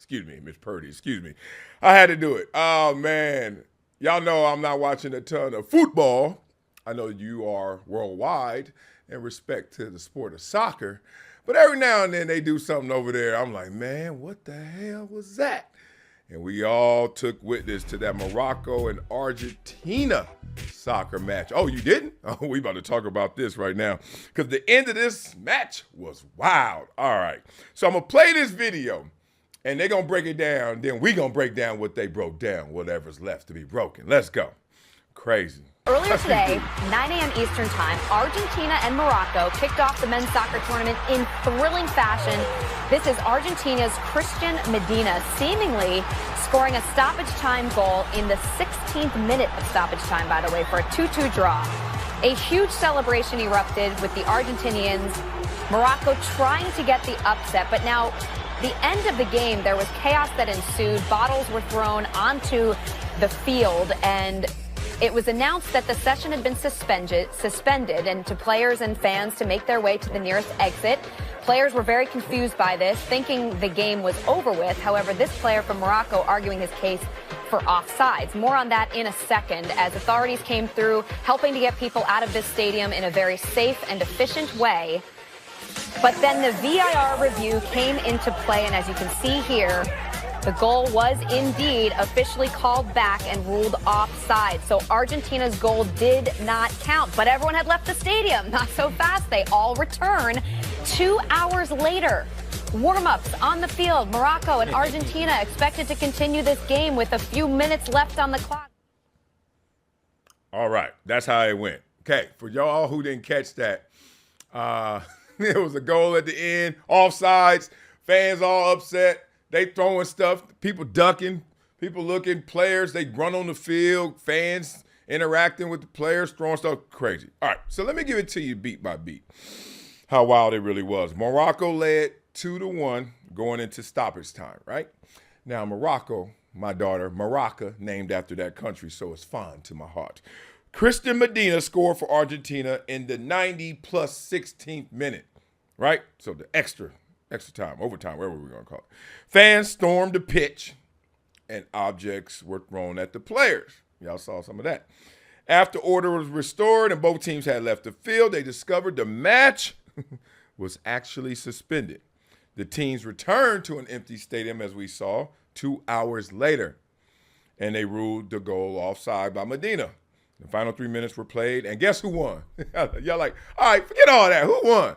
Excuse me, Miss Purdy. Excuse me. I had to do it. Oh, man. Y'all know I'm not watching a ton of football. I know you are worldwide in respect to the sport of soccer. But every now and then they do something over there. I'm like, man, what the hell was that? And we all took witness to that Morocco and Argentina soccer match. Oh, you didn't? Oh, we about to talk about this right now because the end of this match was wild. All right. So I'm going to play this video and they're going to break it down. Then we going to break down what they broke down, whatever's left to be broken. Let's go. Crazy. Earlier today, 9 a.m. Eastern Time, Argentina and Morocco kicked off the men's soccer tournament in thrilling fashion. This is Argentina's Christian Medina seemingly scoring a stoppage time goal in the 16th minute of stoppage time, by the way, for a 2-2 draw. A huge celebration erupted with the Argentinians, Morocco trying to get the upset, but now the end of the game, there was chaos that ensued. Bottles were thrown onto the field, and it was announced that the session had been suspended, and to players and fans to make their way to the nearest exit. Players were very confused by this, thinking the game was over with. However, this player from Morocco arguing his case for offsides. More on that in a second as authorities came through, helping to get people out of this stadium in a very safe and efficient way. But then the VAR review came into play, and as you can see here, the goal was indeed officially called back and ruled offside. So Argentina's goal did not count, but everyone had left the stadium. Not so fast. They all return 2 hours later. Warm-ups on the field. Morocco and Argentina expected to continue this game with a few minutes left on the clock. All right. That's how it went. Okay. For y'all who didn't catch that, there was a goal at the end, offsides, fans all upset. They throwing stuff, people ducking, people looking, players, they run on the field, fans interacting with the players, throwing stuff crazy. All right, so let me give it to you beat by beat, how wild it really was. Morocco led 2-1 going into stoppage time, right? Now, Morocco, my daughter, Morocco, named after that country, so it's fond to my heart. Christian Medina scored for Argentina in the 90 plus 16th minute, right? So the extra time, overtime, whatever we're going to call it. Fans stormed the pitch, and objects were thrown at the players. Y'all saw some of that. After order was restored and both teams had left the field, they discovered the match was actually suspended. The teams returned to an empty stadium, as we saw, 2 hours later, and they ruled the goal offside by Medina. The final 3 minutes were played, and guess who won? Y'all like, all right, forget all that. Who won?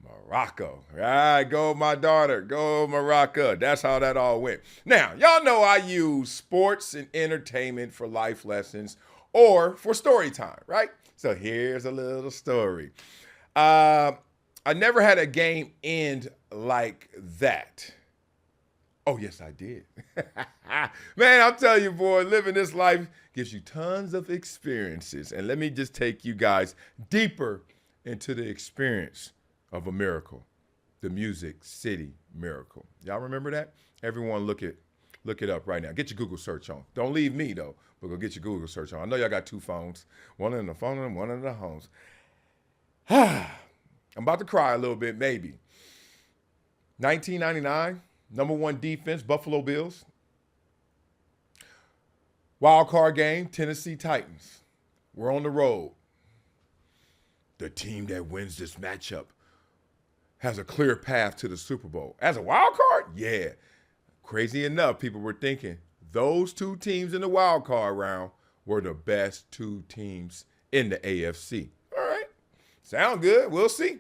Morocco. All right, go my daughter. Go Morocco. That's how that all went. Now, y'all know I use sports and entertainment for life lessons or for story time, right? So here's a little story. I never had a game end like that. Oh, yes, I did. Man, I'm telling you, boy, living this life gives you tons of experiences. And let me just take you guys deeper into the experience of a miracle, the Music City Miracle. Y'all remember that? Everyone look it up right now. Get your Google search on. Don't leave me, though, but go get your Google search on. I know y'all got 2 phones, one in the phone and one in the homes. I'm about to cry a little bit, maybe. 1999, #1 defense, Buffalo Bills. Wild card game, Tennessee Titans. We're on the road. The team that wins this matchup has a clear path to the Super Bowl. As a wild card? Yeah. Crazy enough, people were thinking those 2 teams in the wild card round were the best 2 teams in the AFC. All right. Sound good. We'll see.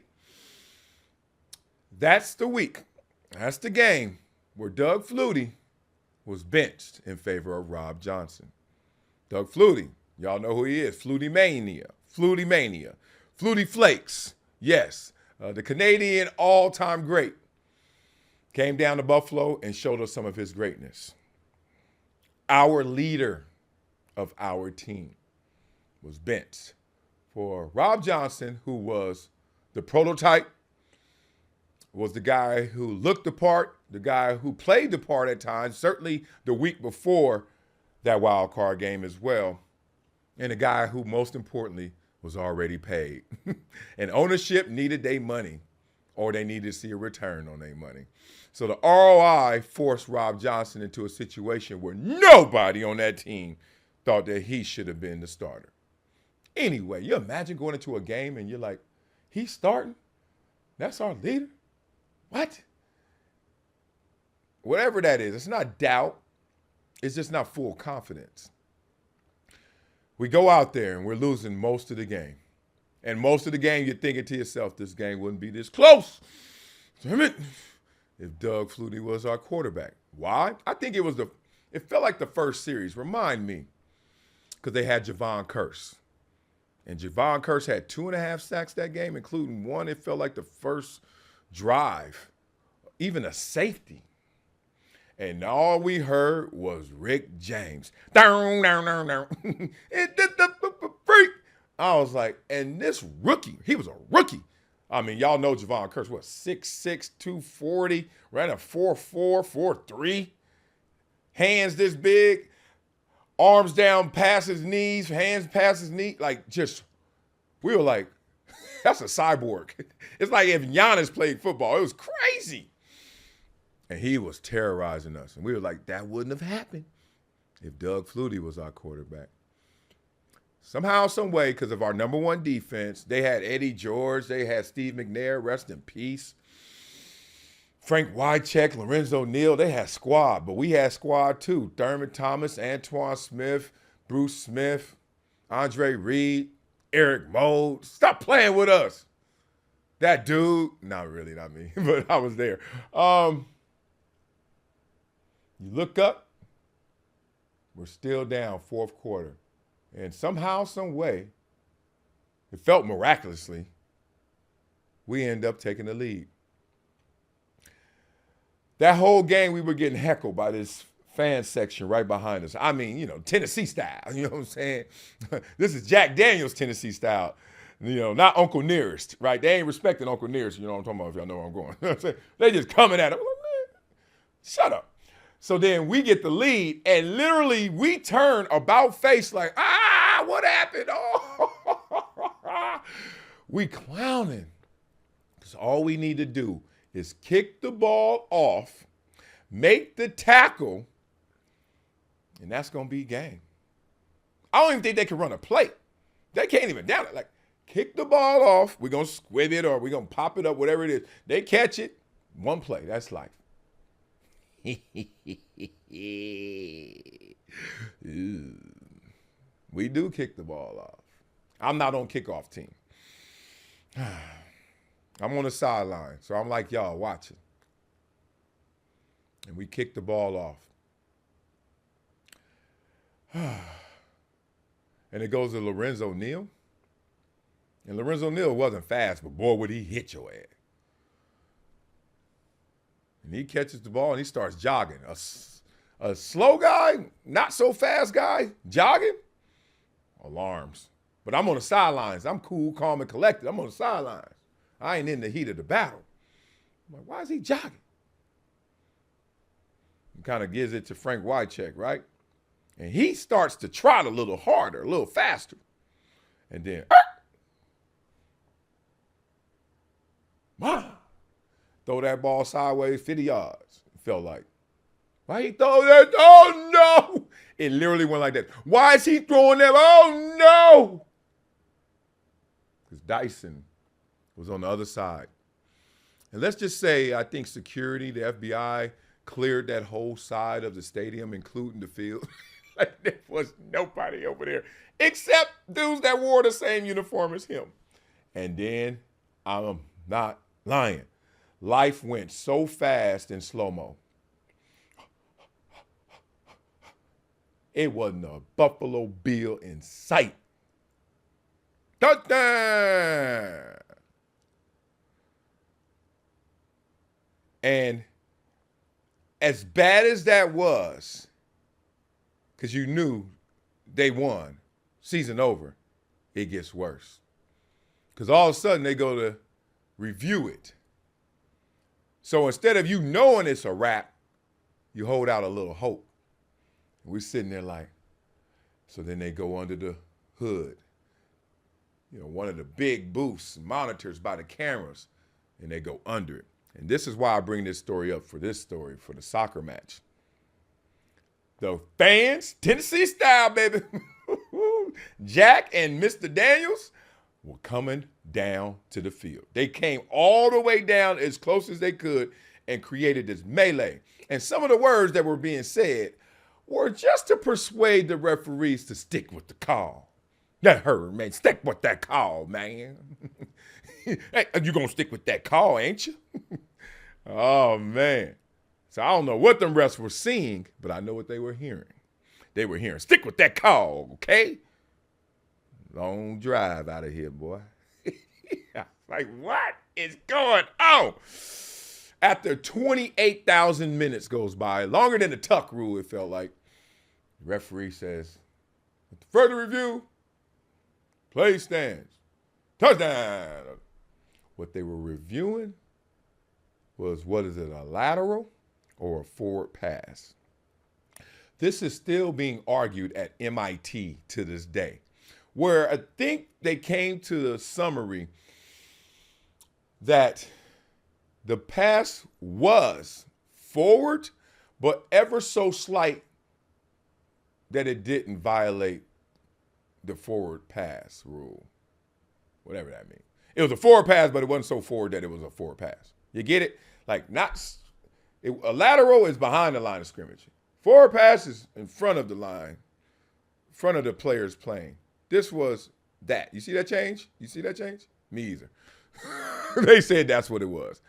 That's the week. That's the game where Doug Flutie was benched in favor of Rob Johnson. Doug Flutie, y'all know who he is. Flutie Mania. Flutie Flakes. Yes. The Canadian all-time great came down to Buffalo and showed us some of his greatness. Our leader of our team was benched for Rob Johnson, who was the prototype, was the guy who looked the part, the guy who played the part at times, certainly the week before that wild card game as well, and a guy who most importantly was already paid. And ownership needed their money. or they needed to see a return on their money. So the ROI forced Rob Johnson into a situation where nobody on that team thought that he should have been the starter. Anyway, you imagine going into a game and you're like, he's starting? That's our leader? What? Whatever that is, it's not doubt. It's just not full confidence. We go out there and we're losing most of the game. And most of the game, you're thinking to yourself, this game wouldn't be this close. Damn it. If Doug Flutie was our quarterback. Why? I think it felt like the first series. Remind me. Because they had Javon Curse. And Javon Curse had 2.5 sacks that game, including one, it felt like the first drive. Even a safety. And all we heard was Rick James. Down, down, down, down. It did the freak. I was like, and this rookie, he was a rookie. I mean, y'all know Javon Curse, what, 6'6", 240, ran a 4'4", 4'3", hands this big, arms down past his knees, hands past his knee, like just, we were like, that's a cyborg. It's like if Giannis played football. It was crazy. And he was terrorizing us. And we were like, that wouldn't have happened if Doug Flutie was our quarterback. Somehow, some way, because of our number one defense, they had Eddie George, they had Steve McNair, rest in peace. Frank Wycheck, Lorenzo Neal, they had squad, but we had squad too. Thurman Thomas, Antoine Smith, Bruce Smith, Andre Reed, Eric Mold. Stop playing with us. That dude, not really, not me, but I was there. You look up, we're still down fourth quarter. And somehow, some way, it felt miraculously, we end up taking the lead. That whole game, we were getting heckled by this fan section right behind us. I mean, you know, Tennessee style, you know what I'm saying? This is Jack Daniels Tennessee style, you know, not Uncle Nearest, right? They ain't respecting Uncle Nearest, you know what I'm talking about, if y'all know where I'm going. You know what I'm saying? They just coming at him. I'm like, man, shut up. So then we get the lead, and literally we turn about face like, what happened? Oh, we clowning. Because all we need to do is kick the ball off, make the tackle, and that's going to be game. I don't even think they can run a play. They can't even down it. Like, kick the ball off, we're going to squib it or we're going to pop it up, whatever it is. They catch it, one play. That's life. We do kick the ball off. I'm not on kickoff team. I'm on the sideline, so I'm like y'all watching. And we kick the ball off. And it goes to Lorenzo Neal. And Lorenzo Neal wasn't fast, but boy, would he hit your ass. And he catches the ball and he starts jogging. A slow guy, not so fast guy, jogging, alarms. But I'm on the sidelines. I'm cool, calm, and collected. I'm on the sidelines. I ain't in the heat of the battle. I'm like, why is he jogging? He kind of gives it to Frank Wycheck, right? And he starts to trot a little harder, a little faster. And then, throw that ball sideways 50 yards. It felt like. Why he throw that? Oh, no. It literally went like that. Why is he throwing that? Oh, no. Because Dyson was on the other side. And let's just say, I think security, the FBI, cleared that whole side of the stadium, including the field. Like there was nobody over there except dudes that wore the same uniform as him. And then, I'm not lying, life went so fast in slow-mo. It wasn't a Buffalo Bill in sight. Touchdown! And as bad as that was, because you knew they won, season over, it gets worse. Because all of a sudden they go to review it. So instead of you knowing it's a wrap, you hold out a little hope. We're sitting there like, so then they go under the hood. You know, one of the big booths, monitors by the cameras. and they go under it. And this is why I bring this story up for the soccer match. The fans, Tennessee style, baby, Jack and Mr. Daniels were coming down to the field. They came all the way down as close as they could and created this melee. And some of the words that were being said were just to persuade the referees to stick with the call. That hurt, man. Stick with that call, man. Hey, you gonna stick with that call, ain't you? Oh, man. So I don't know what them refs were seeing, but I know what they were hearing. They were hearing, stick with that call, okay? Long drive out of here, boy. Like, what is going on? After 28,000 minutes goes by, longer than the tuck rule, it felt like, the referee says, further review, play stands, touchdown. What they were reviewing was, a lateral or a forward pass? This is still being argued at MIT to this day, where I think they came to the summary that the pass was forward, but ever so slight that it didn't violate the forward pass rule, whatever that means. It was a forward pass, but it wasn't so forward that it was a forward pass. You get it? Like, a lateral is behind the line of scrimmage. Forward pass is in front of the line, in front of the players playing. This was that. You see that change? Me either. They said that's what it was.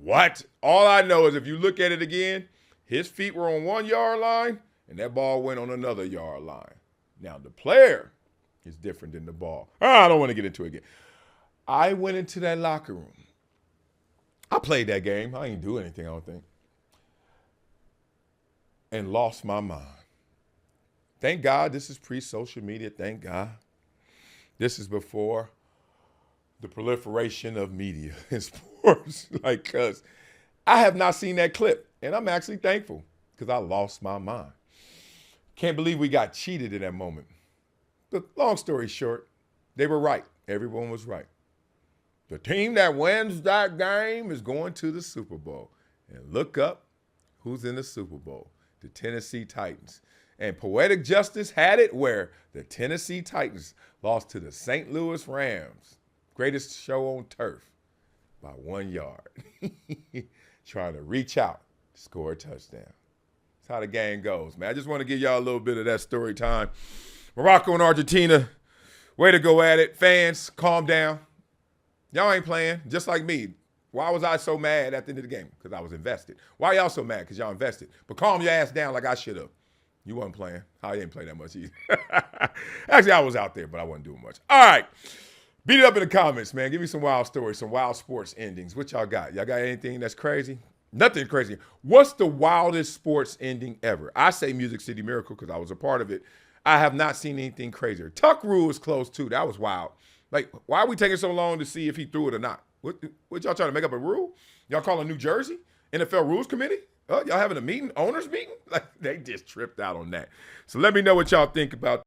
What? All I know is if you look at it again, his feet were on 1 yard line and that ball went on another yard line. Now, the player is different than the ball. I don't want to get into it again. I went into that locker room. I played that game. I didn't do anything, I don't think. And lost my mind. Thank God this is pre-social media. Thank God. This is before the proliferation of media in sports. Cause I have not seen that clip. And I'm actually thankful because I lost my mind. Can't believe we got cheated in that moment. But long story short, they were right. Everyone was right. The team that wins that game is going to the Super Bowl. And look up who's in the Super Bowl. The Tennessee Titans. And Poetic Justice had it where the Tennessee Titans lost to the St. Louis Rams. Greatest show on turf by 1 yard. Trying to reach out, score a touchdown. That's how the game goes, man. I just want to give y'all a little bit of that story time. Morocco and Argentina, way to go at it. Fans, calm down. Y'all ain't playing, just like me. Why was I so mad at the end of the game? Because I was invested. Why y'all so mad? Because y'all invested. But calm your ass down like I should have. You wasn't playing. I didn't play that much either. Actually, I was out there, but I wasn't doing much. All right. Beat it up in the comments, man. Give me some wild stories, some wild sports endings. What y'all got? Y'all got anything that's crazy? Nothing crazy. What's the wildest sports ending ever? I say Music City Miracle because I was a part of it. I have not seen anything crazier. Tuck rule was close, too. That was wild. Like, why are we taking so long to see if he threw it or not? What y'all trying to make up a rule? Y'all calling New Jersey? NFL Rules Committee? Y'all having a meeting, owners meeting? Like, they just tripped out on that. So let me know what y'all think about